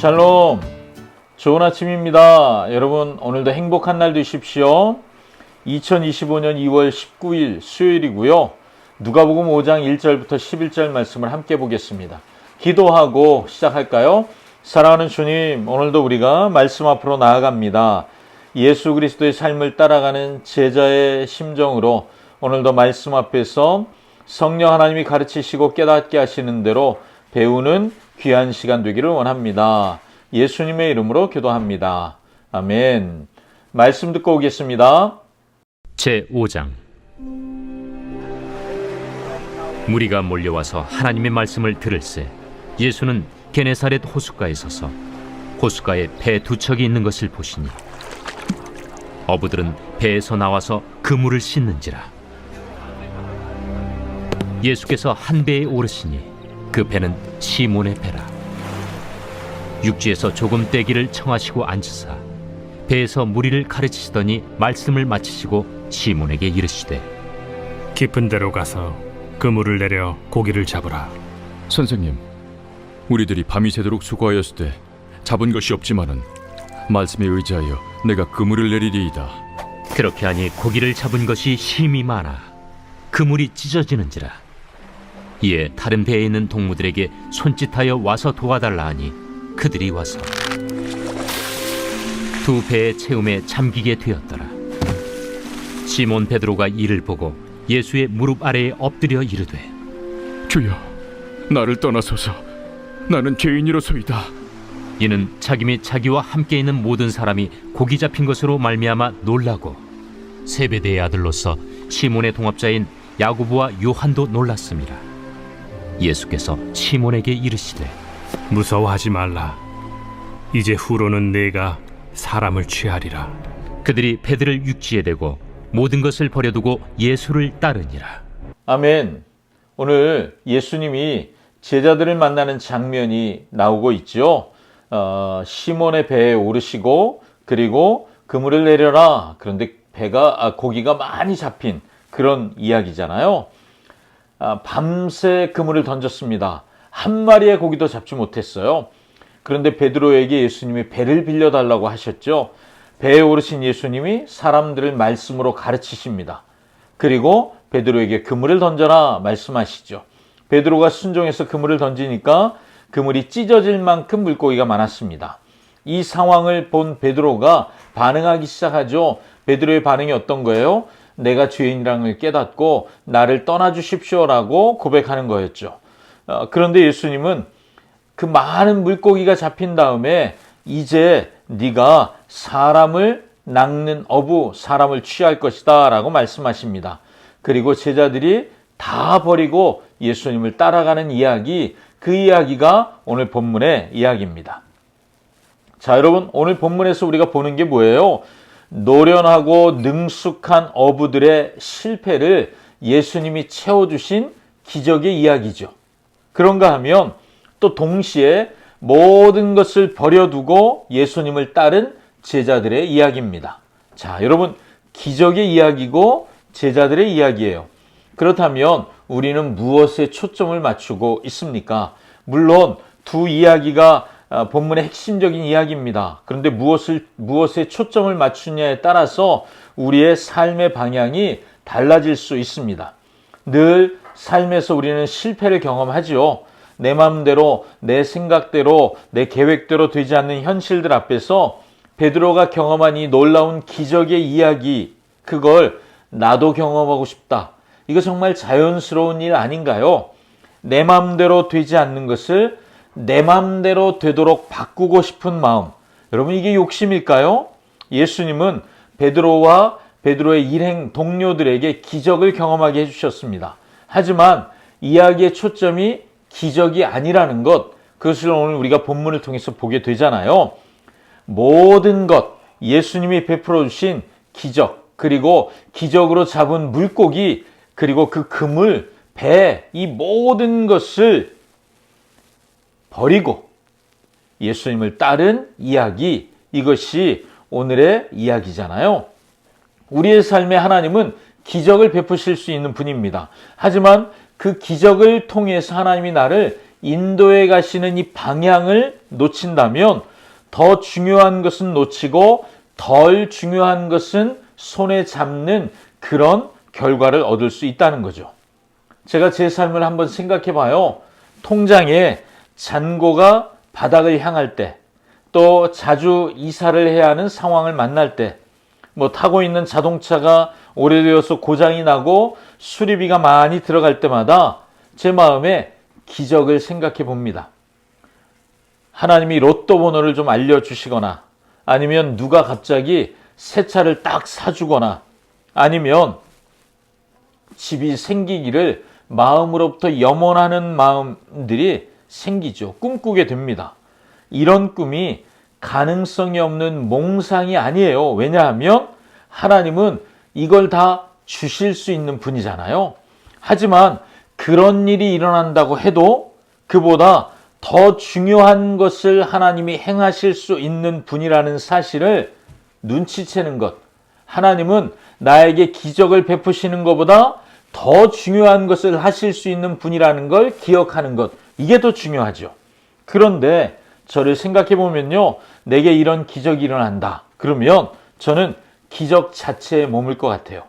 샬롬, 좋은 아침입니다. 여러분 오늘도 행복한 날 되십시오. 2025년 2월 19일 수요일이고요. 누가복음 5장 1절부터 11절 말씀을 함께 보겠습니다. 기도하고 시작할까요? 사랑하는 주님, 오늘도 우리가 말씀 앞으로 나아갑니다. 예수 그리스도의 삶을 따라가는 제자의 심정으로 오늘도 말씀 앞에서 성령 하나님이 가르치시고 깨닫게 하시는 대로 배우는 귀한 시간 되기를 원합니다. 예수님의 이름으로 기도합니다. 아멘. 말씀 듣고 오겠습니다. 제5장. 무리가 몰려와서 하나님의 말씀을 들을새 예수는 게네사렛 호숫가에 서서 호숫가에 배 두 척이 있는 것을 보시니 어부들은 배에서 나와서 그물을 씻는지라. 예수께서 한 배에 오르시니 그 배는 시몬의 배라. 육지에서 조금 떼기를 청하시고 앉으사 배에서 무리를 가르치시더니 말씀을 마치시고 시몬에게 이르시되, 깊은 데로 가서 그물을 내려 고기를 잡으라. 선생님, 우리들이 밤이 새도록 수고하였을 때 잡은 것이 없지만은 말씀에 의지하여 내가 그물을 내리리이다. 그렇게 하니 고기를 잡은 것이 심히 많아 그물이 찢어지는지라. 이에 다른 배에 있는 동무들에게 손짓하여 와서 도와달라 하니 그들이 와서 두 배의 채움에 잠기게 되었더라. 시몬 베드로가 이를 보고 예수의 무릎 아래에 엎드려 이르되, 주여, 나를 떠나소서. 나는 죄인이로소이다. 이는 자기 및 자기와 함께 있는 모든 사람이 고기 잡힌 것으로 말미암아 놀라고 세베대의 아들로서 시몬의 동업자인 야고보와 요한도 놀랐습니다. 예수께서 시몬에게 이르시되, 무서워하지 말라. 이제 후로는 내가 사람을 취하리라. 그들이 배들을 육지에 대고 모든 것을 버려두고 예수를 따르니라. 아멘. 오늘 예수님이 제자들을 만나는 장면이 나오고 있죠. 시몬의 배에 오르시고 그리고 그물을 내려라. 그런데 고기가 많이 잡힌 그런 이야기잖아요. 밤새 그물을 던졌습니다. 한 마리의 고기도 잡지 못했어요. 그런데 베드로에게 예수님이 배를 빌려달라고 하셨죠. 배에 오르신 예수님이 사람들을 말씀으로 가르치십니다. 그리고 베드로에게 그물을 던져라 말씀하시죠. 베드로가 순종해서 그물을 던지니까 그물이 찢어질 만큼 물고기가 많았습니다. 이 상황을 본 베드로가 반응하기 시작하죠. 베드로의 반응이 어떤 거예요? 내가 죄인이라는 걸 깨닫고 나를 떠나주십시오라고 고백하는 거였죠. 그런데 예수님은 그 많은 물고기가 잡힌 다음에 이제 네가 사람을 낚는 어부, 사람을 취할 것이다 라고 말씀하십니다. 그리고 제자들이 다 버리고 예수님을 따라가는 이야기, 그 이야기가 오늘 본문의 이야기입니다. 자, 여러분, 오늘 본문에서 우리가 보는 게 뭐예요? 노련하고 능숙한 어부들의 실패를 예수님이 채워주신 기적의 이야기죠. 그런가 하면 또 동시에 모든 것을 버려두고 예수님을 따른 제자들의 이야기입니다. 자, 여러분, 기적의 이야기고 제자들의 이야기예요. 그렇다면 우리는 무엇에 초점을 맞추고 있습니까? 물론 두 이야기가 본문의 핵심적인 이야기입니다. 그런데 무엇에 초점을 맞추냐에 따라서 우리의 삶의 방향이 달라질 수 있습니다. 늘 삶에서 우리는 실패를 경험하지요. 내 마음대로, 내 생각대로, 내 계획대로 되지 않는 현실들 앞에서 베드로가 경험한 이 놀라운 기적의 이야기, 그걸 나도 경험하고 싶다. 이거 정말 자연스러운 일 아닌가요? 내 마음대로 되지 않는 것을 내 마음대로 되도록 바꾸고 싶은 마음. 여러분, 이게 욕심일까요? 예수님은 베드로와 베드로의 일행 동료들에게 기적을 경험하게 해주셨습니다. 하지만 이야기의 초점이 기적이 아니라는 것, 그것을 오늘 우리가 본문을 통해서 보게 되잖아요. 모든 것, 예수님이 베풀어 주신 기적, 그리고 기적으로 잡은 물고기, 그리고 그 그물, 배, 이 모든 것을 버리고 예수님을 따른 이야기, 이것이 오늘의 이야기잖아요. 우리의 삶에 하나님은 기적을 베푸실 수 있는 분입니다. 하지만 그 기적을 통해서 하나님이 나를 인도해 가시는 이 방향을 놓친다면 더 중요한 것은 놓치고 덜 중요한 것은 손에 잡는 그런 결과를 얻을 수 있다는 거죠. 제가 제 삶을 한번 생각해 봐요. 통장에 잔고가 바닥을 향할 때, 또 자주 이사를 해야 하는 상황을 만날 때, 타고 있는 자동차가 오래되어서 고장이 나고 수리비가 많이 들어갈 때마다 제 마음에 기적을 생각해 봅니다. 하나님이 로또 번호를 좀 알려주시거나, 아니면 누가 갑자기 새 차를 딱 사주거나, 아니면 집이 생기기를 마음으로부터 염원하는 마음들이 생기죠. 꿈꾸게 됩니다. 이런 꿈이 가능성이 없는 몽상이 아니에요. 왜냐하면 하나님은 이걸 다 주실 수 있는 분이잖아요. 하지만 그런 일이 일어난다고 해도 그보다 더 중요한 것을 하나님이 행하실 수 있는 분이라는 사실을 눈치채는 것. 하나님은 나에게 기적을 베푸시는 것보다 더 중요한 것을 하실 수 있는 분이라는 걸 기억하는 것. 이게 더 중요하죠. 그런데 저를 생각해 보면요. 내게 이런 기적이 일어난다. 그러면 저는 기적 자체에 머물 것 같아요.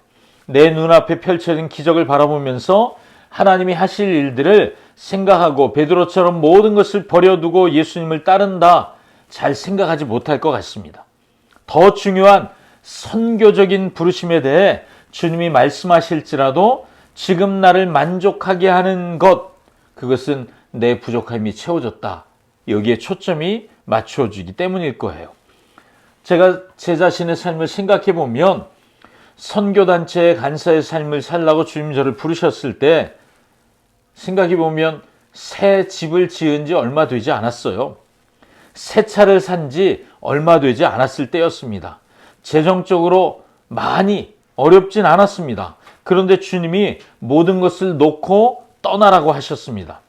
내 눈앞에 펼쳐진 기적을 바라보면서 하나님이 하실 일들을 생각하고 베드로처럼 모든 것을 버려두고 예수님을 따른다. 잘 생각하지 못할 것 같습니다. 더 중요한 선교적인 부르심에 대해 주님이 말씀하실지라도 지금 나를 만족하게 하는 것, 그것은 내 부족함이 채워졌다. 여기에 초점이 맞춰지기 때문일 거예요. 제가 제 자신의 삶을 생각해 보면 선교단체의 간사의 삶을 살라고 주님 저를 부르셨을 때 생각해 보면 새 집을 지은 지 얼마 되지 않았어요. 새 차를 산 지 얼마 되지 않았을 때였습니다. 재정적으로 많이 어렵진 않았습니다. 그런데 주님이 모든 것을 놓고 떠나라고 하셨습니다.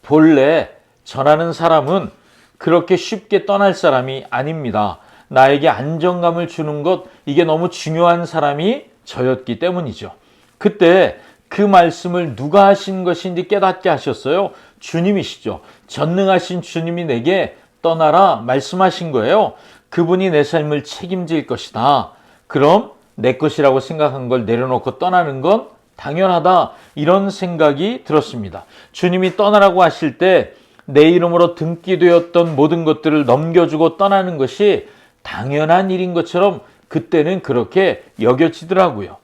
본래 전하는 사람은 그렇게 쉽게 떠날 사람이 아닙니다. 나에게 안정감을 주는 것, 이게 너무 중요한 사람이 저였기 때문이죠. 그때 그 말씀을 누가 하신 것인지 깨닫게 하셨어요. 주님이시죠. 전능하신 주님이 내게 떠나라 말씀하신 거예요. 그분이 내 삶을 책임질 것이다. 그럼 내 것이라고 생각한 걸 내려놓고 떠나는 건 당연하다. 이런 생각이 들었습니다. 주님이 떠나라고 하실 때 내 이름으로 등기되었던 모든 것들을 넘겨주고 떠나는 것이 당연한 일인 것처럼 그때는 그렇게 여겨지더라고요.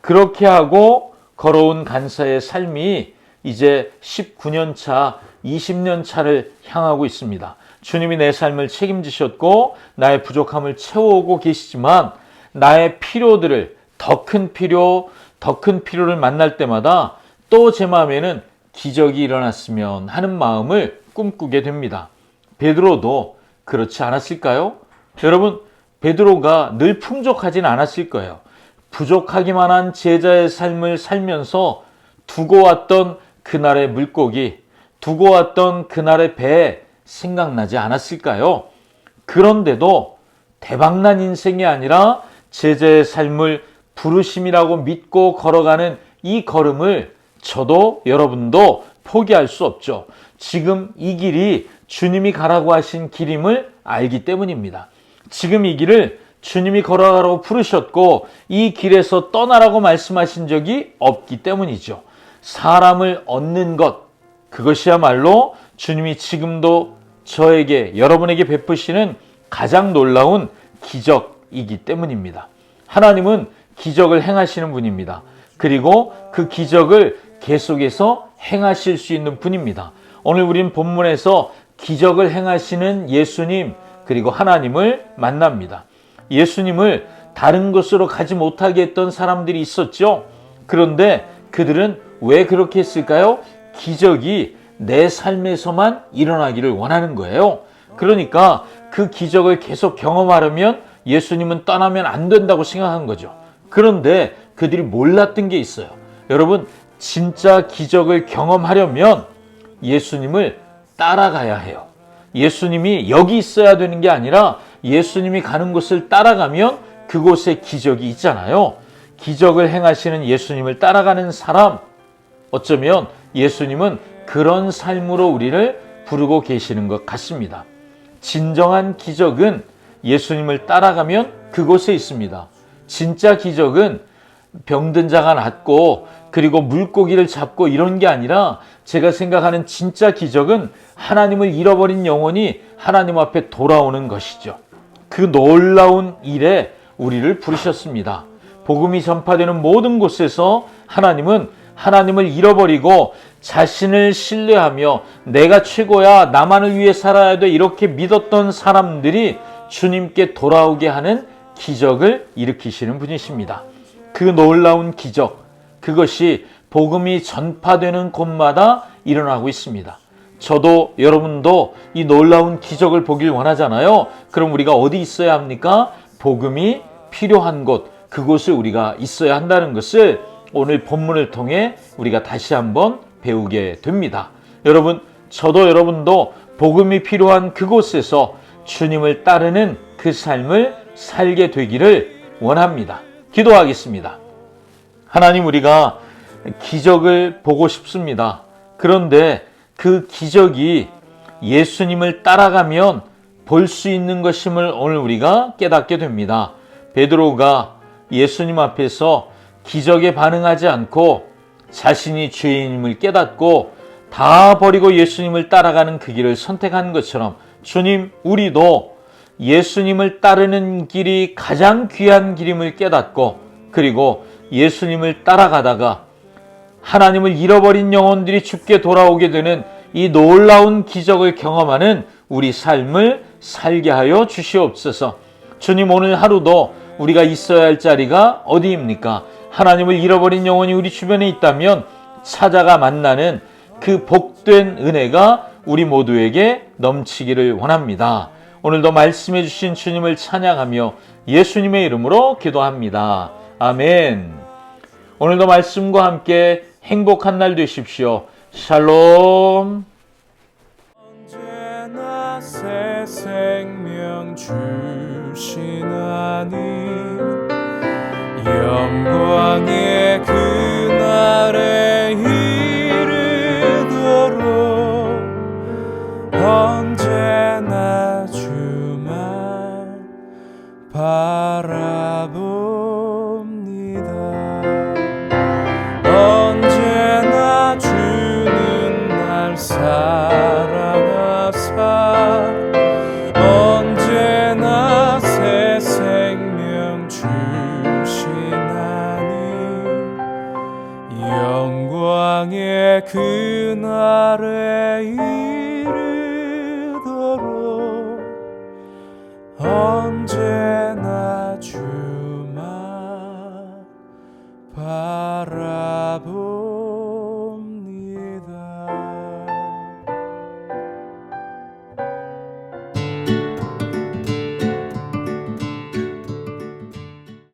그렇게 하고 걸어온 간사의 삶이 이제 19년 차, 20년 차를 향하고 있습니다. 주님이 내 삶을 책임지셨고 나의 부족함을 채워오고 계시지만 나의 필요들을 더 큰 필요를 만날 때마다 또 제 마음에는 기적이 일어났으면 하는 마음을 꿈꾸게 됩니다. 베드로도 그렇지 않았을까요? 여러분, 베드로가 늘 풍족하진 않았을 거예요. 부족하기만 한 제자의 삶을 살면서 두고 왔던 그날의 물고기, 두고 왔던 그날의 배 생각나지 않았을까요? 그런데도 대박난 인생이 아니라 제자의 삶을 부르심이라고 믿고 걸어가는 이 걸음을 저도 여러분도 포기할 수 없죠. 지금 이 길이 주님이 가라고 하신 길임을 알기 때문입니다. 지금 이 길을 주님이 걸어가라고 부르셨고 이 길에서 떠나라고 말씀하신 적이 없기 때문이죠. 사람을 얻는 것, 그것이야말로 주님이 지금도 저에게, 여러분에게 베푸시는 가장 놀라운 기적이기 때문입니다. 하나님은 기적을 행하시는 분입니다. 그리고 그 기적을 계속해서 행하실 수 있는 분입니다. 오늘 우린 본문에서 기적을 행하시는 예수님 그리고 하나님을 만납니다. 예수님을 다른 곳으로 가지 못하게 했던 사람들이 있었죠. 그런데 그들은 왜 그렇게 했을까요? 기적이 내 삶에서만 일어나기를 원하는 거예요. 그러니까 그 기적을 계속 경험하려면 예수님은 떠나면 안 된다고 생각한 거죠. 그런데 그들이 몰랐던 게 있어요. 여러분, 진짜 기적을 경험하려면 예수님을 따라가야 해요. 예수님이 여기 있어야 되는 게 아니라 예수님이 가는 곳을 따라가면 그곳에 기적이 있잖아요. 기적을 행하시는 예수님을 따라가는 사람, 어쩌면 예수님은 그런 삶으로 우리를 부르고 계시는 것 같습니다. 진정한 기적은 예수님을 따라가면 그곳에 있습니다. 진짜 기적은 병든 자가 낫고 그리고 물고기를 잡고 이런 게 아니라 제가 생각하는 진짜 기적은 하나님을 잃어버린 영혼이 하나님 앞에 돌아오는 것이죠. 그 놀라운 일에 우리를 부르셨습니다. 복음이 전파되는 모든 곳에서 하나님은 하나님을 잃어버리고 자신을 신뢰하며 내가 최고야, 나만을 위해 살아야 돼, 이렇게 믿었던 사람들이 주님께 돌아오게 하는 기적을 일으키시는 분이십니다. 그 놀라운 기적, 그것이 복음이 전파되는 곳마다 일어나고 있습니다. 저도 여러분도 이 놀라운 기적을 보길 원하잖아요. 그럼 우리가 어디 있어야 합니까? 복음이 필요한 곳, 그곳에 우리가 있어야 한다는 것을 오늘 본문을 통해 우리가 다시 한번 배우게 됩니다. 여러분, 저도 여러분도 복음이 필요한 그곳에서 주님을 따르는 그 삶을 살게 되기를 원합니다. 기도하겠습니다. 하나님, 우리가 기적을 보고 싶습니다. 그런데 그 기적이 예수님을 따라가면 볼 수 있는 것임을 오늘 우리가 깨닫게 됩니다. 베드로가 예수님 앞에서 기적에 반응하지 않고 자신이 죄인임을 깨닫고 다 버리고 예수님을 따라가는 그 길을 선택한 것처럼 주님, 우리도 예수님을 따르는 길이 가장 귀한 길임을 깨닫고 그리고 예수님을 따라가다가 하나님을 잃어버린 영혼들이 죽게 돌아오게 되는 이 놀라운 기적을 경험하는 우리 삶을 살게 하여 주시옵소서. 주님, 오늘 하루도 우리가 있어야 할 자리가 어디입니까? 하나님을 잃어버린 영혼이 우리 주변에 있다면 찾아가 만나는 그 복된 은혜가 우리 모두에게 넘치기를 원합니다. 오늘도 말씀해 주신 주님을 찬양하며 예수님의 이름으로 기도합니다. 아멘. 오늘도 말씀과 함께 행복한 날 되십시오. 샬롬. 언제나 새 생명 주신 하나님, 영광의 그날에 이르도록 언제나 주만 바라봅니다. 언제나 주는 날 사랑하사 언제나 새 생명 주신 하나님, 영광의 그날에 이르도록 언제나 주만 바라보